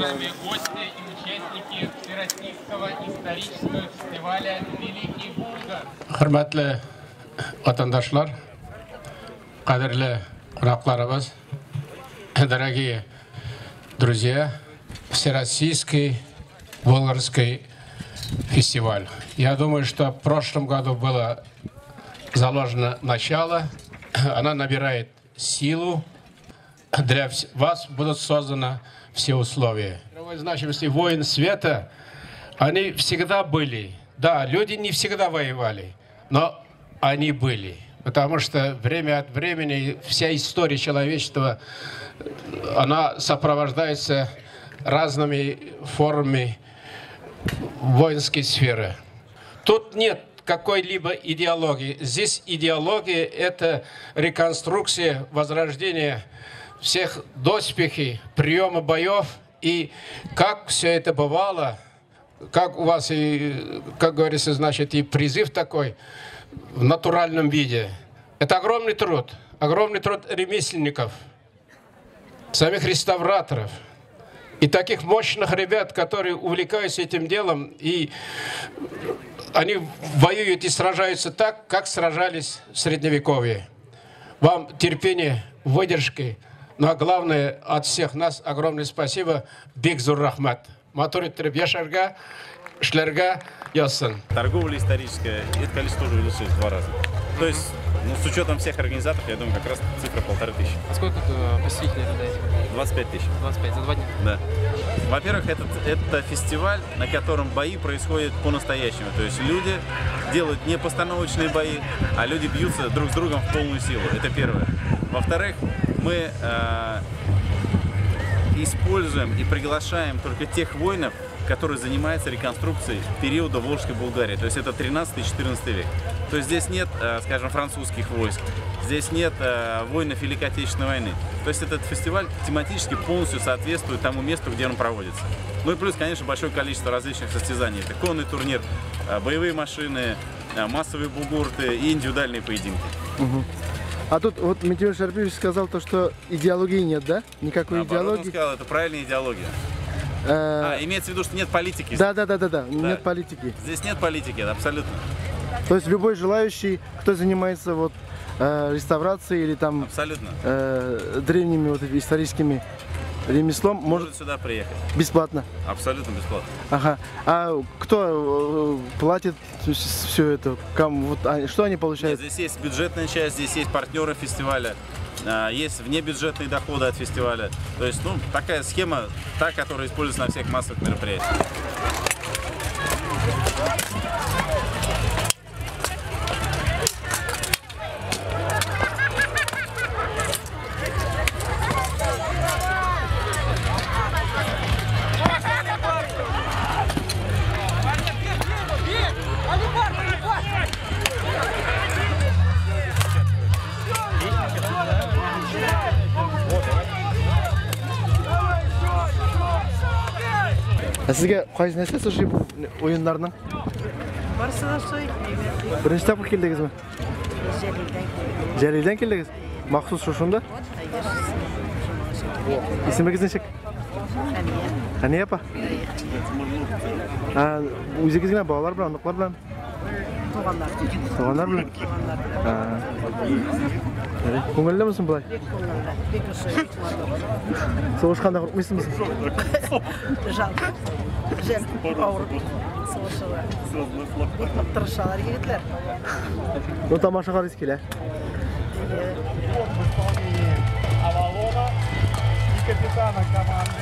Уважаемые гости и участники Всероссийского исторического фестиваля «Великий Булгар». Hürmetli vatandaşlar, кадірлі қонақтарымыз, дорогие друзья, Всероссийский Булгарский фестиваль. Я думаю, что в прошлом году было заложено начало, она набирает силу, для вас будут созданы все условия. Мировой значимости войн света, они всегда были. Да, люди не всегда воевали, но они были. Потому что время от времени вся история человечества, она сопровождается разными формами воинской сферы. Тут нет какой-либо идеологии. Здесь идеология – это реконструкция, возрождение всех доспехи, приема боев и как все это бывало, как у вас и, как говорится, значит, и призыв такой в натуральном виде. Это огромный труд ремесленников, самих реставраторов и таких мощных ребят, которые увлекаются этим делом, и они воюют и сражаются так, как сражались в Средневековье. Вам терпения, выдержки, но главное, от всех нас огромное спасибо. Бигзур Рахмат. Матурит Требьяшарга, Шлерга, Ясын. Торговля историческая, это количество тоже увеличилось в 2 раза. То есть, с учетом всех организаторов, я думаю, как раз цифра 1500. А сколько посетителей ожидаете? 25 тысяч. 25 за 2 дня? Да. Во-первых, это фестиваль, на котором бои происходят по-настоящему. То есть люди делают не постановочные бои, а люди бьются друг с другом в полную силу. Это первое. Во-вторых, мы используем и приглашаем только тех воинов, которые занимаются реконструкцией периода Волжской Булгарии. То есть это 13-14 век. То есть здесь нет, скажем, французских войск, здесь нет воинов Великой Отечественной войны. То есть этот фестиваль тематически полностью соответствует тому месту, где он проводится. Ну и плюс, конечно, большое количество различных состязаний. Это конный турнир, боевые машины, массовые бугурты и индивидуальные поединки. А тут вот Митюш Шарпевич сказал то, что идеологии нет, да? Никакой Наоборот, идеологии. Он сказал, это правильная идеология. Имеется в виду, что нет политики. Да, нет политики. Здесь нет политики, абсолютно. То есть любой желающий, кто занимается вот реставрацией или там древними вот историческими ремеслом, может сюда приехать. Бесплатно? Абсолютно бесплатно. Ага. А кто платит все это? Что они получают? Нет, здесь есть бюджетная часть, здесь есть партнеры фестиваля, есть внебюджетные доходы от фестиваля. То есть, такая схема, та, которая используется на всех массовых мероприятиях. Sizga qaysi narsa shu o'yinlardan? Barsini so'y. Birinchi taqqa keldingizmi? Jarildan keldingiz? Maxsus shunda? İsmingiz nechik? Haniya apa? O'zingizga bog'lar bilan, unuqlar bilan? Tug'anlar bilan. Ko'ngilli misin bulay? So'g'ish qanday qo'rqmaysizmi? Жен, ауыр, соғышылар. Тырышалар егетлер. Тамаша қарайсыз келе? Авалона и капитана команды.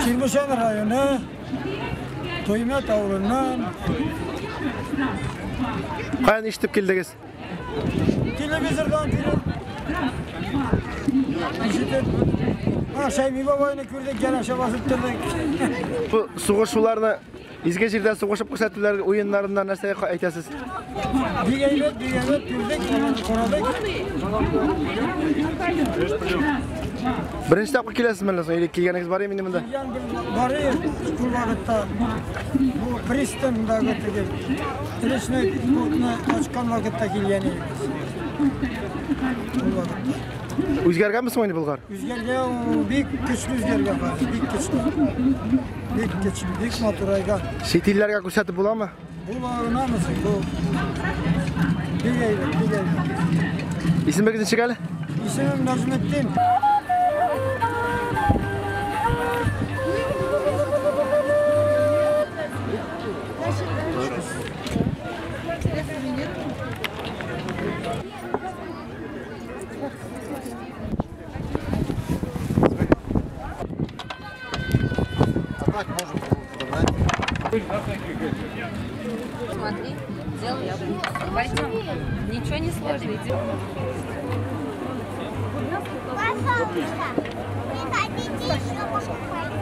Чирмешан районы, Тоймет ауылынан. Қайан ешітіп келдіңіз? Телевизордан көріп. Шайми бабайны көрдік, жанаша басып тұрдық. Бұл соғышуларны изге жерден соғышып көрсетулер ойындарынан нәрсе айтасыз? Бегейлет, көрдік, қорадық. Бірінші тапқа келесіз мәлі соң, келгеніңіз бар емін емінде? Бар ем, бұл бағытта. Бұл пристандағы түгел. Речной портына ашқан вақытта келген еміз. O'zgarganmi Ismoil Bulg'or? O'zgargan, bek kuchli o'zgargan, bek kuchli. Bek kuchli, bek motoraygan. Chet ellarga ko'rsatib bo'ladimi? Bularimiz bu. Begayli. Ismingiz necha gali? İsmim Nazmettin. Смотри, делай. Пойдем. Ничего не сложно. Идем. Пожалуйста, не хотите еще покупать?